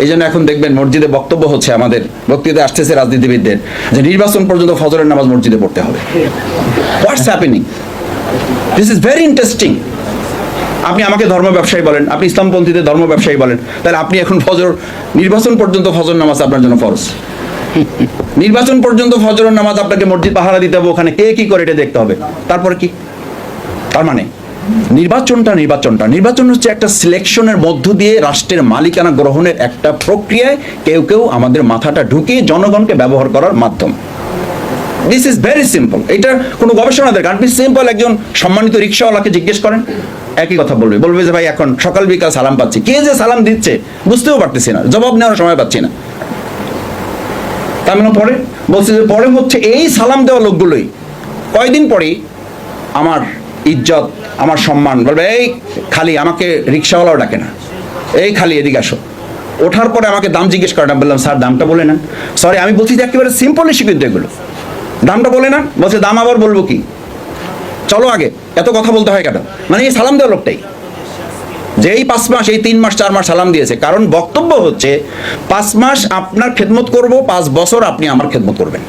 এই জন্য এখন দেখবেন মসজিদে বক্তব্য হচ্ছে, আমাদের বক্তৃতা আসতেছে রাজনীতিবিদদের, যে নির্বাচন পর্যন্ত ফজরের নামাজ মসজিদে পড়তে হবে। What's happening? This is very interesting. আপনি আমাকে ধর্ম ব্যবসায়ী বলেন, আপনি ইসলামপন্থীদের ধর্ম ব্যবসায়ী বলেন, তাহলে আপনি এখন নির্বাচন পর্যন্ত ফজর নামাজ আপনার জন্য ফরজ। নির্বাচন পর্যন্ত ফজরের নামাজ আপনাকে মসজিদ পাহারা দিতে হবে, ওখানে কে কি করে এটা দেখতে হবে। তারপরে কি? তার মানে নির্বাচন হচ্ছে একটা সিলেকশনের মধ্য দিয়ে রাষ্ট্রের মালিকানা গ্রহণের একটা প্রক্রিয়ায় কেউ কেউ আমাদের মাথাটা ঢুকিয়ে জনগণকে ব্যবহার করার মাধ্যম। This is very simple. এটা কোনো গবেষণা দরকার। আপনি সিম্পল একজন সম্মানিত রিক্সাওয়ালাকে জিজ্ঞেস করেন, একই কথা বলবে যে ভাই এখন সকাল বিকাল সালাম পাচ্ছি, কে যে সালাম দিচ্ছে বুঝতেও পারতেছি না, জবাব নেওয়ার সময় পাচ্ছি না। তার মানে পরে বলছে যে পরে হচ্ছে এই সালাম দেওয়া লোকগুলোই কয়দিন পরেই আমার ইজ্জত, আমার সম্মান, বলবে এই খালি, আমাকে রিক্সাওয়ালাও ডাকে না, এই খালি এদিকে আসো। ওঠার পরে আমাকে দাম জিজ্ঞেস করে না, বললাম স্যার দামটা বলে না। সরি, আমি বলছি যে একেবারে সিম্পল ইস্যু কিন্তু এগুলো, দামটা বলে না, বলছে দাম আবার বলবো কি, চলো আগে, এত কথা বলতে হয় কেন? মানে এই সালাম দেওয়া লোকটাই যে এই 5 মাস, এই 3 মাস 4 মাস সালাম দিয়েছে, কারণ বক্তব্য হচ্ছে 5 মাস আপনার খেদমত করব, 5 বছর আপনি আমার খেদমত করবেন।